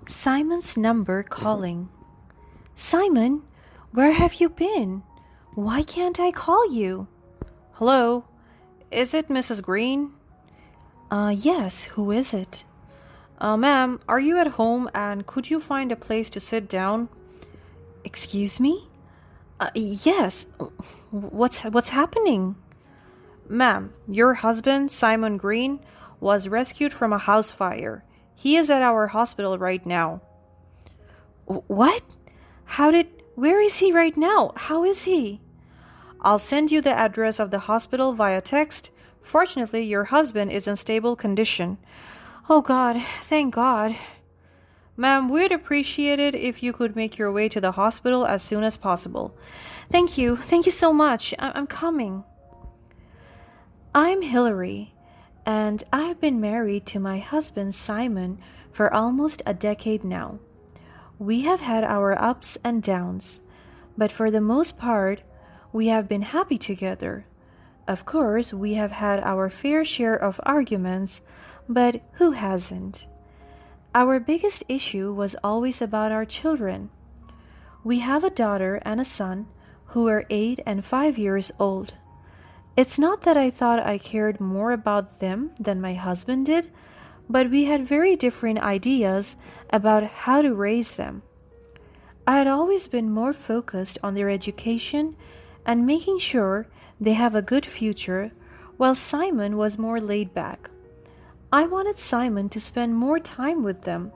Simon's number calling. Simon, where have you been? Why can't I call you? Hello, is it Mrs. Green? Yes, who is it? Ma'am, are you at home and could you find a place to sit down? Excuse me? Yes. What's happening? Ma'am, your husband, Simon Green, was rescued from a house fire. He is at our hospital right now. What? Where is he right now? How is he? I'll send you the address of the hospital via text. Fortunately, your husband is in stable condition. Oh God, thank God. Ma'am, we'd appreciate it if you could make your way to the hospital as soon as possible. Thank you. Thank you so much. I'm coming. I'm Hillary, and I've been married to my husband Simon for almost a decade now. We have had our ups and downs, but for the most part, we have been happy together. Of course, we have had our fair share of arguments, but who hasn't? Our biggest issue was always about our children. We have a daughter and a son who are 8 and 5 years old. It's not that I thought I cared more about them than my husband did, but we had very different ideas about how to raise them. I had always been more focused on their education and making sure they have a good future, while Simon was more laid back. I wanted Simon to spend more time with them,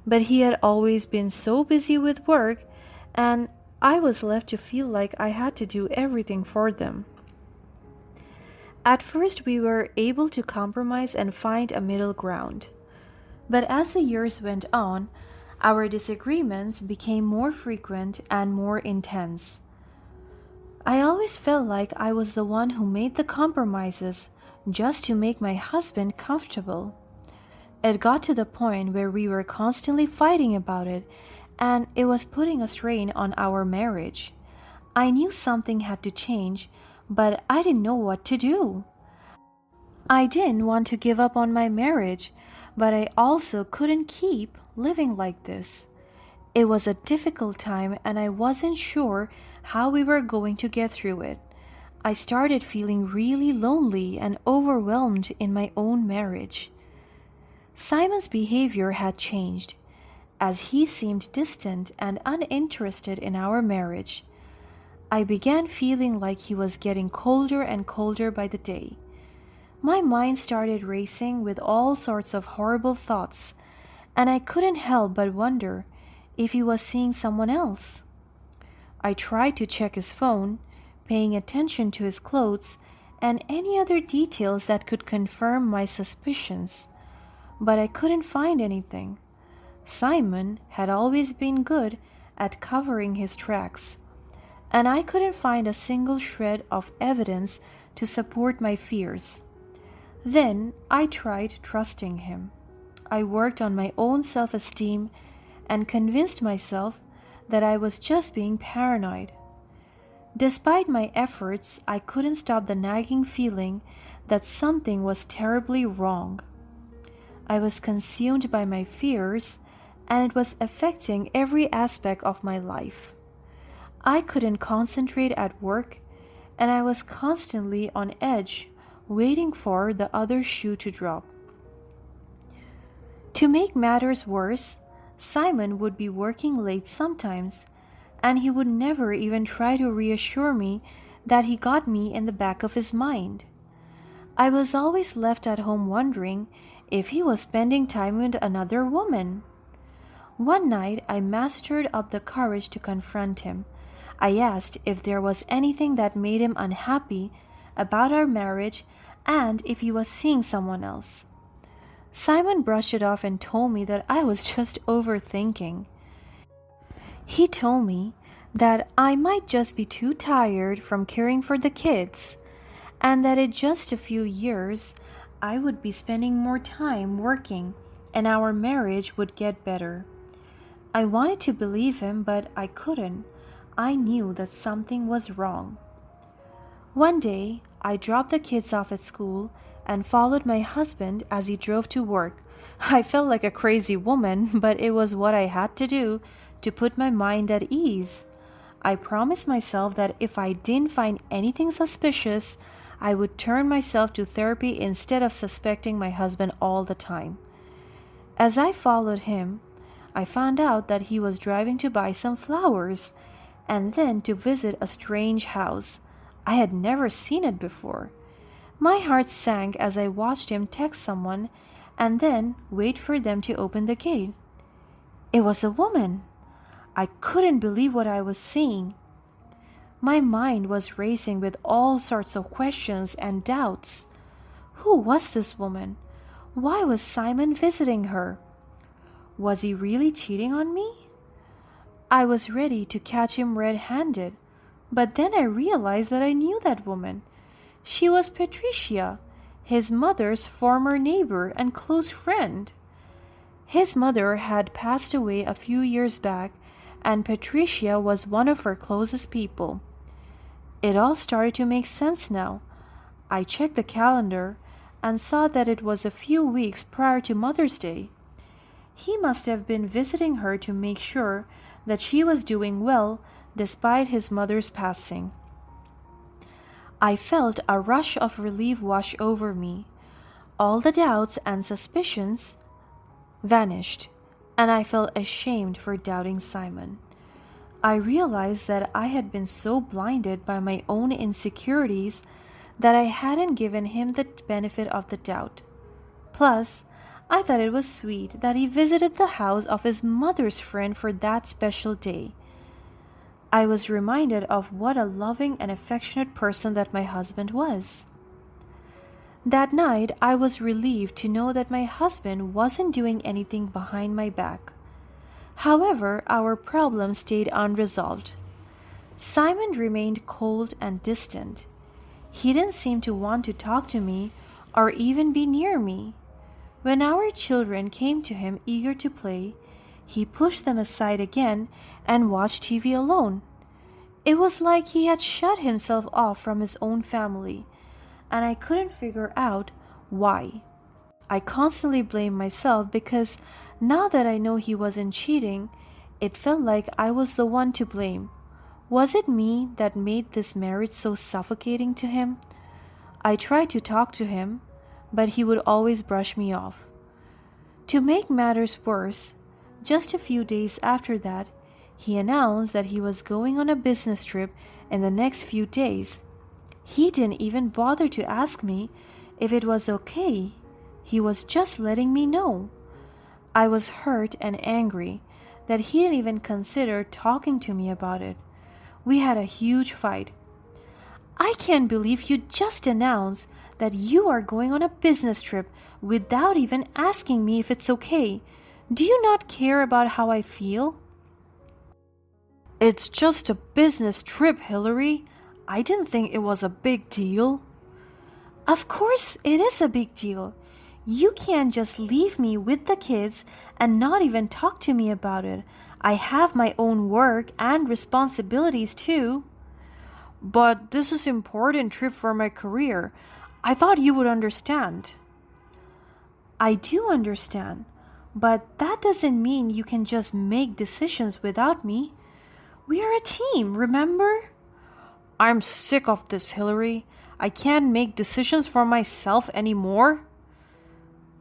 but he had always been so busy with work, and I was left to feel like I had to do everything for them. At first, we were able to compromise and find a middle ground. But as the years went on, our disagreements became more frequent and more intense. I always felt like I was the one who made the compromises just to make my husband comfortable. It got to the point where we were constantly fighting about it, and it was putting a strain on our marriage. I knew something had to change, but I didn't know what to do. I didn't want to give up on my marriage, but I also couldn't keep living like this. It was a difficult time, and I wasn't sure how we were going to get through it. I started feeling really lonely and overwhelmed in my own marriage. Simon's behavior had changed, as he seemed distant and uninterested in our marriage. I began feeling like he was getting colder and colder by the day. My mind started racing with all sorts of horrible thoughts, and I couldn't help but wonder if he was seeing someone else. I tried to check his phone, paying attention to his clothes and any other details that could confirm my suspicions, but I couldn't find anything. Simon had always been good at covering his tracks, and I couldn't find a single shred of evidence to support my fears. Then I tried trusting him. I worked on my own self-esteem and convinced myself that I was just being paranoid. Despite my efforts, I couldn't stop the nagging feeling that something was terribly wrong. I was consumed by my fears, and it was affecting every aspect of my life. I couldn't concentrate at work, and I was constantly on edge, waiting for the other shoe to drop. To make matters worse, Simon would be working late sometimes, and he would never even try to reassure me that he got me in the back of his mind. I was always left at home wondering if he was spending time with another woman. One night, I mustered up the courage to confront him. I asked if there was anything that made him unhappy about our marriage and if he was seeing someone else. Simon brushed it off and told me that I was just overthinking. He told me that I might just be too tired from caring for the kids, and that in just a few years I would be spending more time working and our marriage would get better. I wanted to believe him, but I couldn't. I knew that something was wrong. One day, I dropped the kids off at school and followed my husband as he drove to work, I felt like a crazy woman, but it was what I had to do to put my mind at ease. I promised myself that if I didn't find anything suspicious, I would turn myself to therapy instead of suspecting my husband all the time. As I followed him, I found out that he was driving to buy some flowers and then to visit a strange house. I had never seen it before. My heart sank as I watched him text someone and then wait for them to open the gate. It was a woman. I couldn't believe what I was seeing. My mind was racing with all sorts of questions and doubts. Who was this woman? Why was Simon visiting her? Was he really cheating on me? I was ready to catch him red-handed, but then I realized that I knew that woman. She was Patricia, his mother's former neighbor and close friend. His mother had passed away a few years back, and Patricia was one of her closest people. It all started to make sense now. I checked the calendar and saw that it was a few weeks prior to Mother's Day. He must have been visiting her to make sure that she was doing well despite his mother's passing. I felt a rush of relief wash over me. All the doubts and suspicions vanished, and I felt ashamed for doubting Simon. I realized that I had been so blinded by my own insecurities that I hadn't given him the benefit of the doubt. Plus, I thought it was sweet that he visited the house of his mother's friend for that special day. I was reminded of what a loving and affectionate person that my husband was. That night, I was relieved to know that my husband wasn't doing anything behind my back. However, our problem stayed unresolved. Simon remained cold and distant. He didn't seem to want to talk to me or even be near me. When our children came to him eager to play, he pushed them aside again and watched TV alone. It was like he had shut himself off from his own family, and I couldn't figure out why. I constantly blamed myself because now that I know he wasn't cheating, it felt like I was the one to blame. Was it me that made this marriage so suffocating to him? I tried to talk to him, but he would always brush me off. To make matters worse, just a few days after that, he announced that he was going on a business trip in the next few days. He didn't even bother to ask me if it was okay. He was just letting me know. I was hurt and angry that he didn't even consider talking to me about it. We had a huge fight. I can't believe you just announced that you are going on a business trip without even asking me if it's okay. Do you not care about how I feel? It's just a business trip, Hillary. I didn't think it was a big deal. Of course it is a big deal. You can't just leave me with the kids and not even talk to me about it. I have my own work and responsibilities too. But this is an important trip for my career. I thought you would understand. I do understand, but that doesn't mean you can just make decisions without me. We are a team, remember? I'm sick of this, Hillary. I can't make decisions for myself anymore.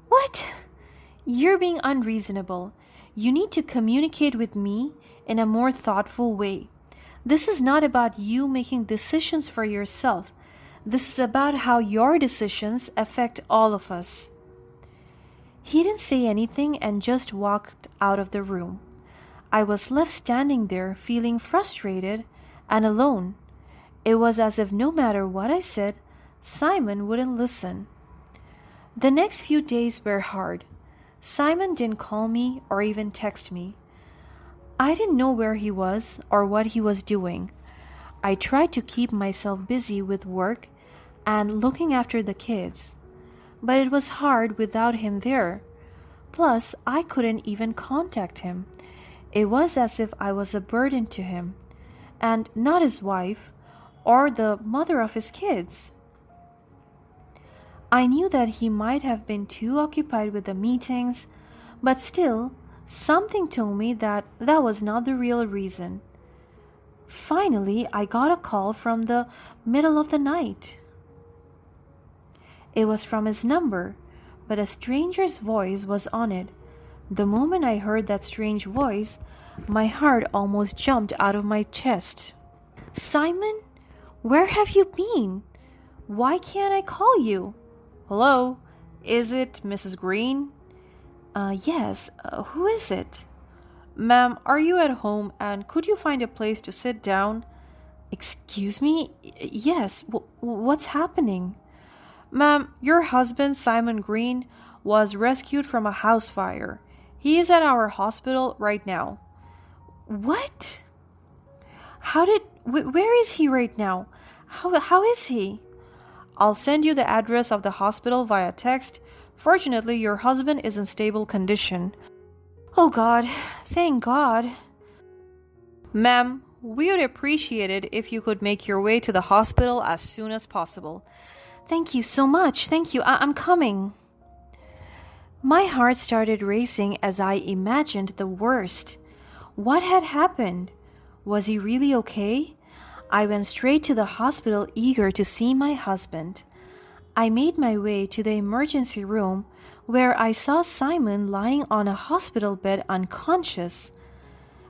What? You're being unreasonable. You need to communicate with me in a more thoughtful way. This is not about you making decisions for yourself. This is about how your decisions affect all of us. He didn't say anything and just walked out of the room. I was left standing there feeling frustrated and alone. It was as if no matter what I said, Simon wouldn't listen. The next few days were hard. Simon didn't call me or even text me. I didn't know where he was or what he was doing. I tried to keep myself busy with work and looking after the kids, but it was hard without him there. Plus, I couldn't even contact him. It was as if I was a burden to him, and not his wife or the mother of his kids. I knew that he might have been too occupied with the meetings, but still, something told me that that was not the real reason. Finally, I got a call from the middle of the night. It was from his number, but a stranger's voice was on it. The moment I heard that strange voice, my heart almost jumped out of my chest. Simon, where have you been? Why can't I call you? Hello, is it Mrs. Green? Yes, who is it? Ma'am, are you at home and could you find a place to sit down? Excuse me? Yes, what's happening? Ma'am, your husband, Simon Green, was rescued from a house fire. He is at our hospital right now. What? Where is he right now? How is he? I'll send you the address of the hospital via text. Fortunately, your husband is in stable condition. Oh God, thank God. Ma'am, we would appreciate it if you could make your way to the hospital as soon as possible. Thank you so much. Thank you. I'm coming. My heart started racing as I imagined the worst. What had happened? Was he really okay? I went straight to the hospital, eager to see my husband. I made my way to the emergency room, where I saw Simon lying on a hospital bed unconscious.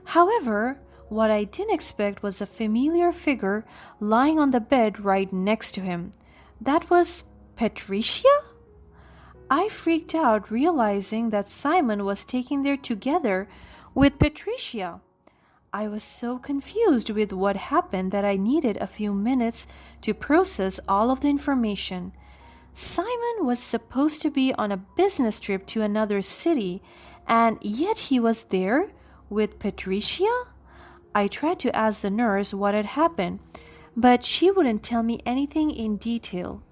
However, what I didn't expect was a familiar figure lying on the bed right next to him. That was Patricia? I freaked out, realizing that Simon was taken there together with Patricia. I was so confused with what happened that I needed a few minutes to process all of the information. Simon was supposed to be on a business trip to another city, and yet he was there with Patricia? I tried to ask the nurse what had happened, but she wouldn't tell me anything in detail.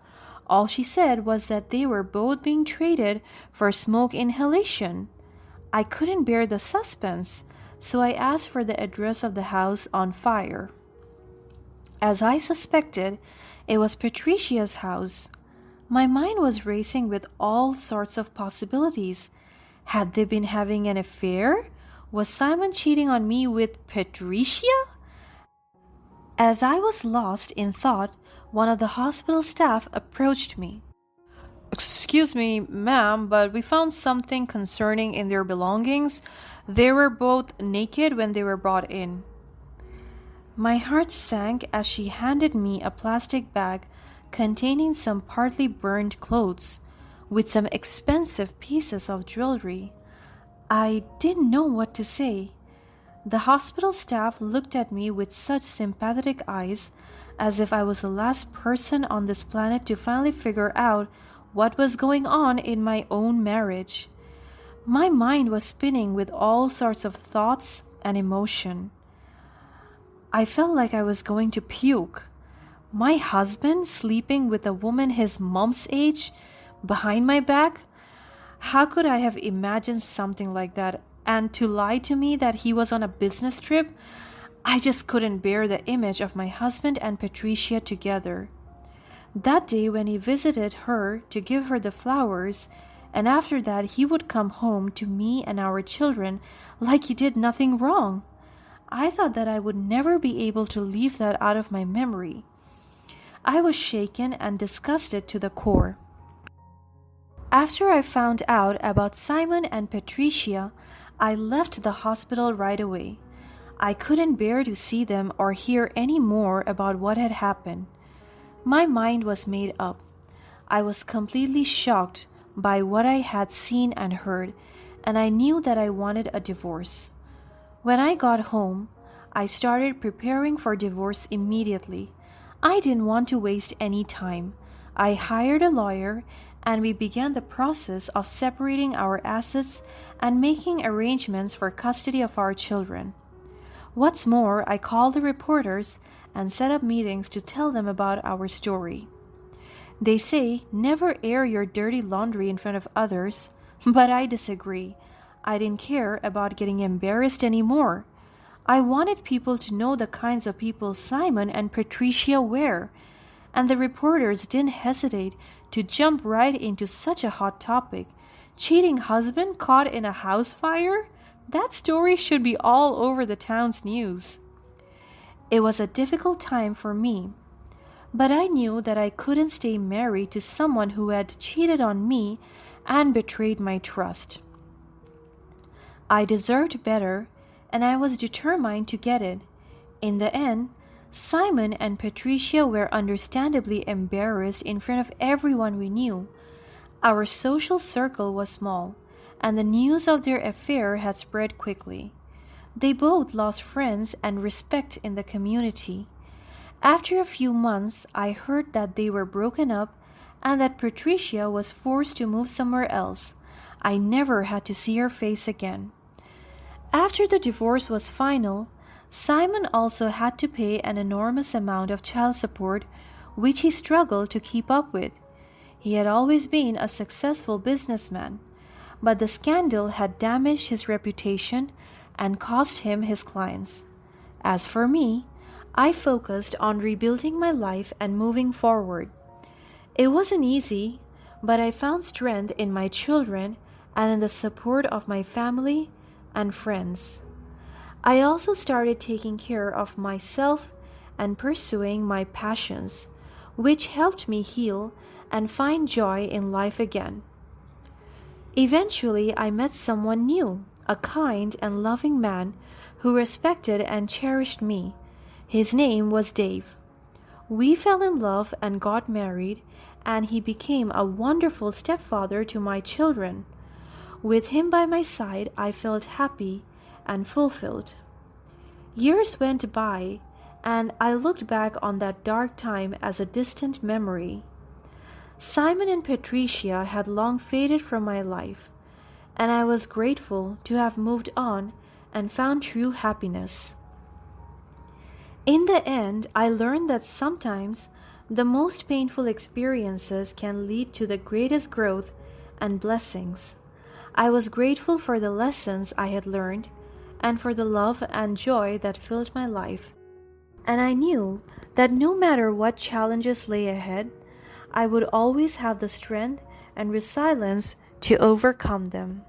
All she said was that they were both being treated for smoke inhalation. I couldn't bear the suspense, so I asked for the address of the house on fire. As I suspected, it was Patricia's house. My mind was racing with all sorts of possibilities. Had they been having an affair? Was Simon cheating on me with Patricia? As I was lost in thought, one of the hospital staff approached me. Excuse me, ma'am, but we found something concerning in their belongings. They were both naked when they were brought in. My heart sank as she handed me a plastic bag containing some partly burned clothes with some expensive pieces of jewelry. I didn't know what to say. The hospital staff looked at me with such sympathetic eyes, as if I was the last person on this planet to finally figure out what was going on in my own marriage. My mind was spinning with all sorts of thoughts and emotion. I felt like I was going to puke. My husband sleeping with a woman his mom's age behind my back? How could I have imagined something like that? And to lie to me that he was on a business trip? I just couldn't bear the image of my husband and Patricia together. That day when he visited her to give her the flowers, and after that he would come home to me and our children like he did nothing wrong. I thought that I would never be able to leave that out of my memory. I was shaken and disgusted to the core. After I found out about Simon and Patricia, I left the hospital right away. I couldn't bear to see them or hear any more about what had happened. My mind was made up. I was completely shocked by what I had seen and heard, and I knew that I wanted a divorce. When I got home, I started preparing for divorce immediately. I didn't want to waste any time. I hired a lawyer, and we began the process of separating our assets and making arrangements for custody of our children. What's more, I called the reporters and set up meetings to tell them about our story. They say never air your dirty laundry in front of others, but I disagree. I didn't care about getting embarrassed anymore. I wanted people to know the kinds of people Simon and Patricia were, and the reporters didn't hesitate to jump right into such a hot topic. Cheating husband caught in a house fire? That story should be all over the town's news. It was a difficult time for me, but I knew that I couldn't stay married to someone who had cheated on me and betrayed my trust. I deserved better, and I was determined to get it. In the end, Simon and Patricia were understandably embarrassed in front of everyone we knew. Our social circle was small, and the news of their affair had spread quickly. They both lost friends and respect in the community. After a few months, I heard that they were broken up and that Patricia was forced to move somewhere else. I never had to see her face again. After the divorce was final, Simon also had to pay an enormous amount of child support, which he struggled to keep up with. He had always been a successful businessman, but the scandal had damaged his reputation and cost him his clients. As for me, I focused on rebuilding my life and moving forward. It wasn't easy, but I found strength in my children and in the support of my family and friends. I also started taking care of myself and pursuing my passions, which helped me heal and find joy in life again. Eventually, I met someone new, a kind and loving man who respected and cherished me. His name was Dave. We fell in love and got married, and he became a wonderful stepfather to my children. With him by my side, I felt happy and fulfilled. Years went by, and I looked back on that dark time as a distant memory. Simon and Patricia had long faded from my life, and I was grateful to have moved on and found true happiness. In the end, I learned that sometimes the most painful experiences can lead to the greatest growth and blessings. I was grateful for the lessons I had learned and for the love and joy that filled my life. And I knew that no matter what challenges lay ahead, I would always have the strength and resilience to overcome them.